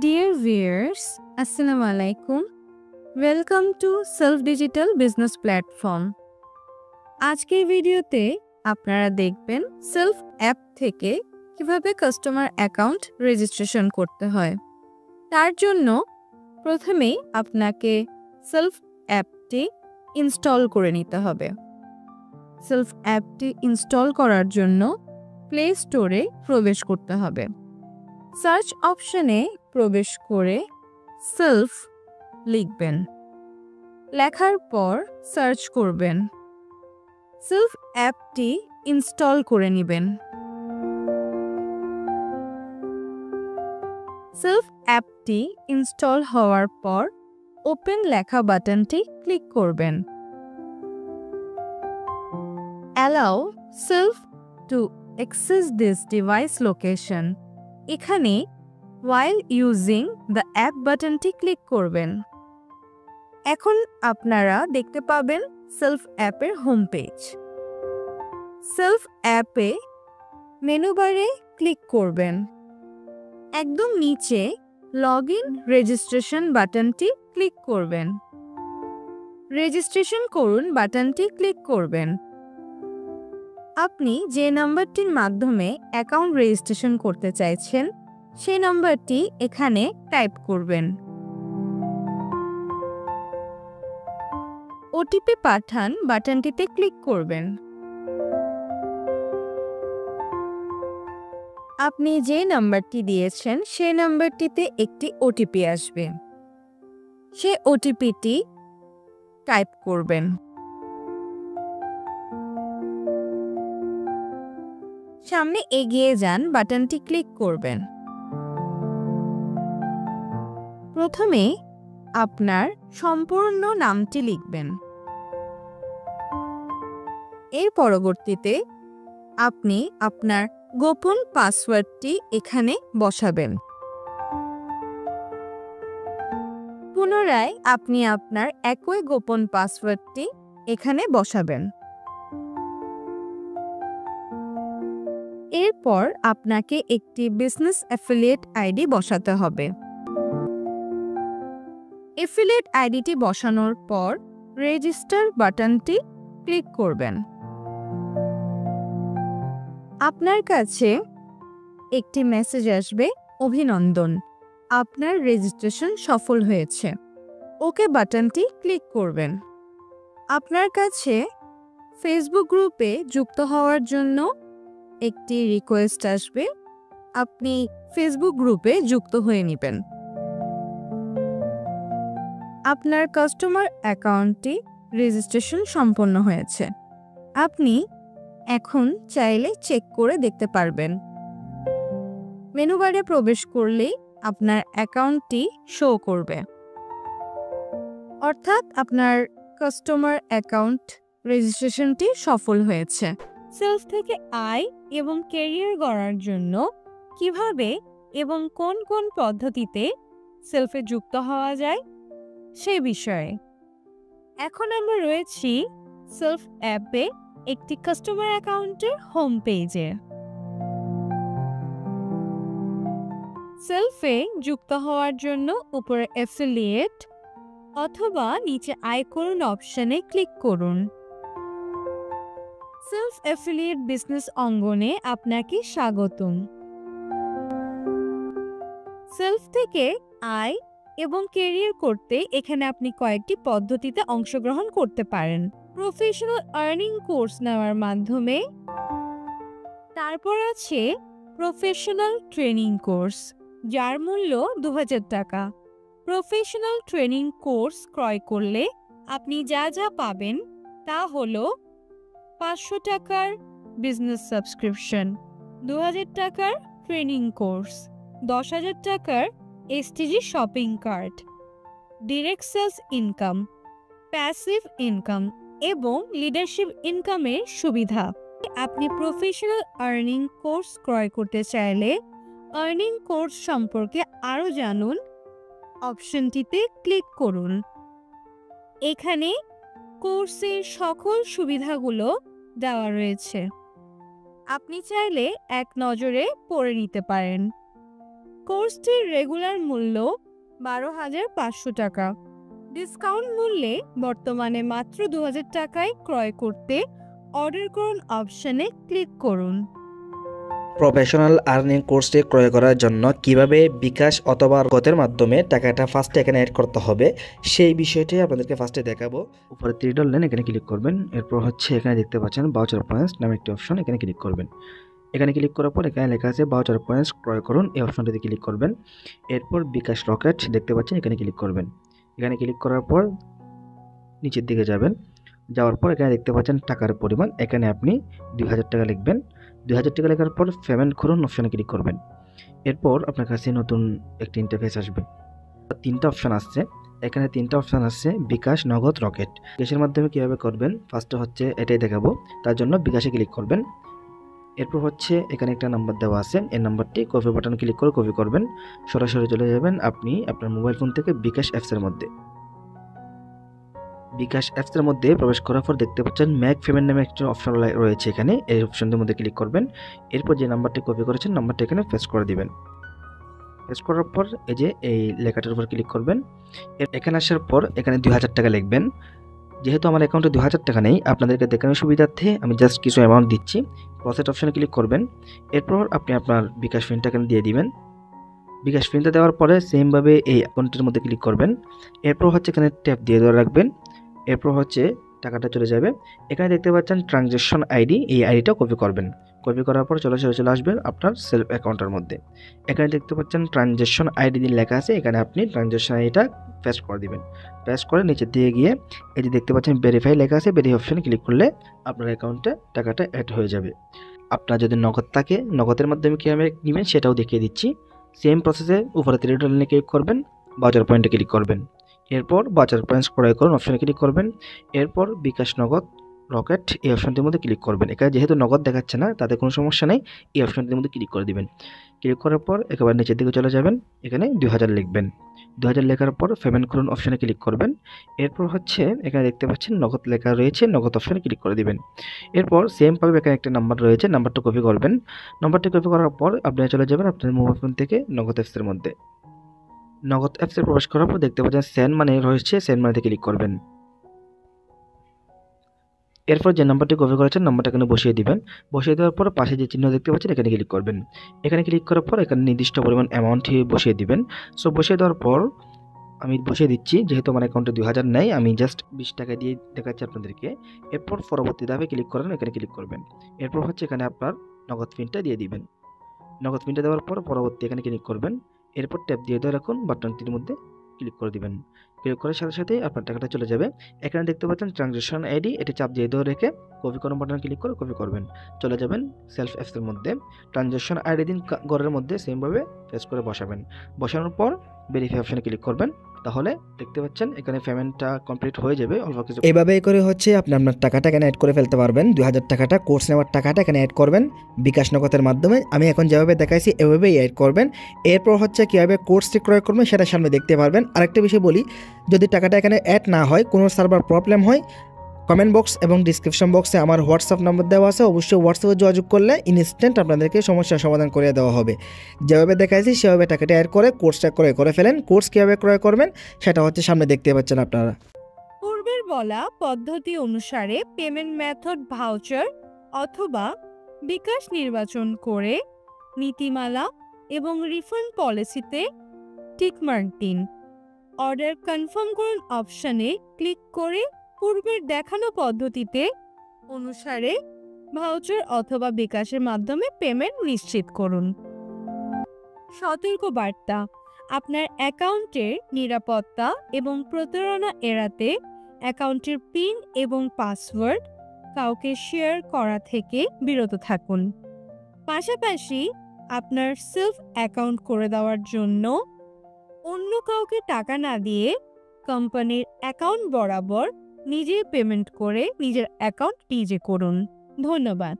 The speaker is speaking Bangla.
Dear viewers, Assalamu alaikum. Welcome to Self Digital Business Platform. আজকের ভিডিওতে আপনারা দেখবেন সেলফ অ্যাপ থেকে কিভাবে কাস্টমার অ্যাকাউন্ট রেজিস্ট্রেশন করতে হয়। তার জন্য প্রথমেই আপনাকে সেলফ অ্যাপটি ইনস্টল করে নিতে হবে। সেলফ অ্যাপটি ইনস্টল করার জন্য প্লে স্টোরে প্রবেশ করতে হবে। সার্চ অপশনে প্রবেশ করে সেলফ লিখবেন। লেখার পর সার্চ করবেন। সেলফ অ্যাপটি ইনস্টল করে নেবেন। সেলফ অ্যাপটি ইনস্টল হওয়ার পর ওপেন লেখা বাটনটি ক্লিক করবেন। Allow self to access this device location. এখানে while using the app বাটনটি ক্লিক করবেন। এখন আপনারা দেখতে পাবেন সেলফ অ্যাপের হোম পেজ। সেলফ অ্যাপে মেনু বারে ক্লিক করবেন। একদম নিচে লগ ইন রেজিস্ট্রেশন বাটনটি ক্লিক করবেন। রেজিস্ট্রেশন করুন বাটনটি ক্লিক করবেন। আপনি যে নাম্বারটির মাধ্যমে অ্যাকাউন্ট রেজিস্ট্রেশন করতে চাইছেন সেই নাম্বারটি এখানে টাইপ করবেন। ওটিপি পাঠান বাটনটিতে ক্লিক করবেন। আপনি যে নাম্বারটি দিয়েছেন সেই নাম্বারটিতে একটি ওটিপি আসবে। সেই ওটিপিটি টাইপ করবেন। সামনে এগিয়ে যান বাটনটি ক্লিক করবেন। প্রথমে আপনার সম্পূর্ণ নামটি লিখবেন। এর পরবর্তীতে আপনি আপনার গোপন পাসওয়ার্ডটি এখানে বসাবেন। পুনরায় আপনি আপনার একই গোপন পাসওয়ার্ডটি এখানে বসাবেন। এরপর আপনাকে একটি বিজনেস অ্যাফিলিয়েট আইডি বসাতে হবে। অ্যাফিলিয়েট আইডিটি বসানোর পর রেজিস্টার বাটনটি ক্লিক করবেন। আপনার কাছে একটি মেসেজ আসবে, অভিনন্দন, আপনার রেজিস্ট্রেশন সফল হয়েছে। ওকে বাটনটি ক্লিক করবেন। আপনার কাছে ফেসবুক গ্রুপে যুক্ত হওয়ার জন্য একটি রিকোয়েস্ট আসবে। আপনি ফেসবুক গ্রুপে যুক্ত হয়ে নেবেন। আপনার কাস্টমার অ্যাকাউন্টটি রেজিস্ট্রেশন সম্পন্ন হয়েছে। আপনি এখন চাইলে চেক করে দেখতে পারবেন। মেনু বারে প্রবেশ করলেই আপনার অ্যাকাউন্টটি শো করবে, অর্থাৎ আপনার কাস্টমার অ্যাকাউন্ট রেজিস্ট্রেশনটি সফল হয়েছে। সেলফ থেকে আয় এবং ক্যারিয়ার গড়ার জন্য কিভাবে এবং কোন কোন পদ্ধতিতে সেলফে যুক্ত হওয়া যায় সে বিষয়ে এখন আমরা রয়েছি সেলফ অ্যাপে একটি কাস্টমার অ্যাকাউন্টের হোম পেজে। সেলফে যুক্ত হওয়ার জন্য উপরে অ্যাফিলিয়েট অথবা নিচে আয় করুন অপশনে ক্লিক করুন। সেলফ অ্যাফিলিয়েট বিজনেস অঙ্গনে আপনাকে স্বাগতম। সেলফ থেকে আয় এবং ক্যারিয়ার করতে এখানে আপনি কয়েকটি পদ্ধতিতে অংশগ্রহণ করতে পারেন। প্রফেশনাল আর্নিং কোর্স নেওয়ার মাধ্যমে, তারপর আছে প্রফেশনাল ট্রেনিং কোর্স যার মূল্য 2000 টাকা। প্রফেশনাল ট্রেনিং কোর্স ক্রয় করলে আপনি যা যা পাবেন তা হলো 500 টাকার বিজনেস সাবস্ক্রিপশন, 2000 টাকার ট্রেনিং কোর্স, 10,000 টাকার STG shopping cart, direct sales income, passive income এবং লিডারশিপ ইনকামের সুবিধা। আপনি প্রফেশনাল আর্নিং কোর্স ক্রয় করতে চাইলে আর্নিং কোর্স সম্পর্কে আরও জানুন অপশনটিতে ক্লিক করুন। এখানে কোর্সের সকল সুবিধাগুলো দেওয়া রয়েছে। আপনি চাইলে এক নজরে পড়ে নিতে পারেন। কোর্সটির রেগুলার মূল্য 12,500 টাকা। ডিসকাউন্ট মূল্যে বর্তমানে মাত্র 2,000 টাকায় ক্রয় করতে অর্ডার করুন অপশনে ক্লিক করুন। প্রফেশনাল আর্নিং কোর্সটি ক্রয় করার জন্য কিভাবে বিকাশ অথবা নগদের মাধ্যমে টাকাটা ফার্স্টে এখানে অ্যাড করতে হবে সেই বিষয়টি আপনাদেরকে ফার্স্টে দেখাবো। উপরে 3 ডট লাইন এখানে ক্লিক করবেন। এরপর হচ্ছে এখানে দেখতে পাচ্ছেন ভাউচার পয়েন্টস নামে একটি অপশন, এখানে ক্লিক করবেন। এখানে ক্লিক করার পর এখানে লেখা আছে ভাউচার পয়েন্টস ক্রয় করুন, এই অপশনটিতে ক্লিক করবেন। এরপর বিকাশ রকেট দেখতে পাচ্ছেন, এখানে ক্লিক করবেন। এখানে ক্লিক করার পর নিচের দিকে যাবেন, যাওয়ার পর এখানে দেখতে পাচ্ছেন টাকার পরিমাণ, এখানে আপনি 2,000 টাকা লিখবেন। 2,000 টাকা লেখার পর পেমেন্ট করুন অপশনে ক্লিক করবেন। এরপর আপনার কাছে নতুন একটি ইন্টারফেস আসবে। 3টা অপশন আসছে, এখানে 3টা অপশন আসছে বিকাশ, নগদ, রকেট। বিকাশের মাধ্যমে কীভাবে করবেন ফার্স্টে হচ্ছে এটাই দেখাবো, তার জন্য বিকাশে ক্লিক করবেন। এরপর হচ্ছে এখানে একটা নাম্বার দেওয়া আছে, এই নাম্বারটি কপি বাটন ক্লিক করে কপি করবেন। সরাসরি চলে যাবেন আপনি আপনার মোবাইল ফোন থেকে বিকাশ অ্যাপসের মধ্যে। বিকাশ অ্যাপসের মধ্যে প্রবেশ করার পর দেখতে পাচ্ছেন মেক পেমেন্ট নামে একটা অপশন রয়েছে, এখানে এই অপশনটির মধ্যে ক্লিক করবেন। এরপর যে নাম্বারটি কপি করেছেন নাম্বারটি এখানে পেস্ট করে দিবেন। পেস্ট করার পর এই যে এই লেখাটার উপর ক্লিক করবেন। এখানে আসার পর এখানে 2,000 টাকা লিখবেন। যেহেতু আমার অ্যাকাউন্টে 2,000 টাকা নেই, আপনাদেরকে দেখানোর সুবিধার্থে আমি জাস্ট কিছু অ্যামাউন্ট দিচ্ছি। প্রসেস অপশনে ক্লিক করবেন। এরপর আপনি আপনার বিকাশ পিনটা এখানে দিয়ে দিবেন। বিকাশ পিনটা দেওয়ার পরে সেমভাবে এই অ্যাকাউন্টের মধ্যে ক্লিক করবেন। এরপর হচ্ছে এখানে ট্যাপ দিয়ে ধরে রাখবেন। এরপর হচ্ছে টাকাটা চলে যাবে। এখানে দেখতে পাচ্ছেন ট্রানজ্যাকশন আইডি, এই আইডিটা কপি করবেন। কপি করার পর চলে আসবেন আপনার সেলফ অ্যাকাউন্টের মধ্যে। এখানে দেখতে পাচ্ছেন ট্রানজ্যাকশন আইডি দিয়ে লেখা আছে, এখানে আপনি ট্রানজ্যাকশন আইডিটা পেস্ট করে দিবেন। পেস্ট করে নিচের দিকে গিয়ে এই যে দেখতে পাচ্ছেন ভেরিফাই লেখা আছে, ভেরিফাই অপশনে ক্লিক করলে আপনার অ্যাকাউন্টে টাকাটা অ্যাড হয়ে যাবে। আপনার যদি নগদ থাকে, নগদের মাধ্যমে কীভাবে নেবেন সেটাও দেখিয়ে দিচ্ছি। সেম প্রসেসে উপরে 3 ডট লাইনে ক্লিক করবেন, ভাউচার পয়েন্টে ক্লিক করবেন। এরপর ভাউচার পয়েন্টস ক্রয় করুন অপশনে ক্লিক করবেন। এরপর বিকাশ, নগদ, রকেট এই অপশনটির মধ্যে ক্লিক করবেন। এখানে যেহেতু নগদ দেখাচ্ছে না তাতে কোনো সমস্যা নেই, এই অপশনটির মধ্যে ক্লিক করে দিবেন। ক্লিক করার পর একেবারে নিচের দিকে চলে যাবেন, এখানে 2,000 লিখবেন। 2,000 লেখার পর পেমেন্ট করুন অপশনে ক্লিক করবেন। এরপর হচ্ছে এখানে দেখতে পাচ্ছেন নগদ লেখা রয়েছে, নগদ অপশনে ক্লিক করে দিবেন। এরপর সেমভাবে এখানে একটা নাম্বার রয়েছে, নাম্বারটা কপি করবেন। নাম্বারটা কপি করার পর আপনি চলে যাবেন আপনার মোবাইল ফোন থেকে নগদ অ্যাপসের মধ্যে। নগদ অ্যাপসে প্রবেশ করার পর দেখতে পাচ্ছেন সেন্ড মানি রয়েছে, সেন্ড মানিতে ক্লিক করবেন। এরপর যে নাম্বারটি কপি করেছেন নাম্বারটা এখানে বসিয়ে দিবেন। বসিয়ে দেওয়ার পর পাশে যে চিহ্ন দেখতে পাচ্ছেন এখানে ক্লিক করবেন। এখানে ক্লিক করার পর এখানে নির্দিষ্ট পরিমাণ অ্যামাউন্টটি বসিয়ে দিবেন। সো বসিয়ে দেওয়ার পর আমি বসিয়ে দিচ্ছি, যেহেতু আমার অ্যাকাউন্টে 2,000 নেই, আমি জাস্ট 20 টাকা দিয়ে দেখাচ্ছি আপনাদেরকে। এরপর পরবর্তী ধাপে ক্লিক করেন, এখানে ক্লিক করবেন। এরপর হচ্ছে এখানে আপনার নগদ পিনটা দিয়ে দিবেন। নগদ পিনটা দেওয়ার পর পরবর্তী এখানে ক্লিক করবেন। এরপর ট্যাপ দিয়ে ধরে রাখুন, বাটনটির মধ্যে ক্লিক করে দিবেন। ক্লিক করার সাথে সাথে আপনার টাকাটা চলে যাবে। এখানে দেখতে পাচ্ছেন ট্রানজ্যাকশন আইডি, এটি চাপ দিয়ে ধরে রেখে কপি করুন বাটন ক্লিক করে কপি করবেন। চলে যাবেন সেলফ অ্যাপসের মধ্যে। ট্রানজ্যাকশন আইডি দিন ঘরের মধ্যে সেমভাবে পেস্ট করে বসাবেন। বসানোর পর ভেরিফাই অপশনে ক্লিক করবেন। তাহলে দেখতে পাচ্ছেন এখানে পেমেন্টটা কমপ্লিট হয়ে যাবে অল্প কিছু। এইভাবে করে হচ্ছে আপনি আপনার টাকাটা এখানে অ্যাড করে ফেলতে পারবেন। 2,000 টাকাটা কোর্স নেওয়ার টাকাটা এখানে অ্যাড করবেন বিকাশ নগদের মাধ্যমে। আমি এখন যেভাবে দেখাইছি এভাবেই অ্যাড করবেন। এরপর হচ্ছে কীভাবে কোর্সটি ক্রয় করবেন সেটা সামনে দেখতে পারবেন। আরেকটা বিষয় বলি, যদি টাকাটা এখানে অ্যাড না হয়, কোনো সার্ভার প্রবলেম হয়, কমেন্ট বক্স এবং ডিসক্রিপশন বক্সে আমার হোয়াটসঅ্যাপ নম্বর দেওয়া আছে, অবশ্যই হোয়াটসঅ্যাপে যোগাযোগ করলে ইনস্ট্যান্ট আপনাদেরকে সমস্যার সমাধান করে দেওয়া হবে। যেভাবে দেখাইছি সেভাবে টাকাটা অ্যাড করে কোর্সটা ক্রয় করে ফেলেন। কোর্স কীভাবে ক্রয় করবেন সেটা হচ্ছে সামনে দেখতে পাচ্ছেন আপনারা। পূর্বের বলা পদ্ধতি অনুসারে পেমেন্ট মেথড ভাউচার অথবা বিকাশ নির্বাচন করে নীতিমালা এবং রিফান্ড পলিসিতে টিকমার্ক দিন। অর্ডার কনফার্ম করুন অপশনে ক্লিক করে পূর্বের দেখানো পদ্ধতিতে অনুসারে ভাউচার অথবা বিকাশের মাধ্যমে পেমেন্ট নিশ্চিত করুন। সতর্ক বার্তা: আপনার অ্যাকাউন্টের নিরাপত্তা এবং প্রতারণা এড়াতে অ্যাকাউন্টের পিন এবং পাসওয়ার্ড কাউকে শেয়ার করা থেকে বিরত থাকুন। পাশাপাশি আপনার সেলফ অ্যাকাউন্ট করে দেওয়ার জন্য অন্য কাউকে টাকা না দিয়ে কোম্পানির অ্যাকাউন্ট বরাবর নিজে পেমেন্ট করে নিজের অ্যাকাউন্ট নিজে করুন। ধন্যবাদ।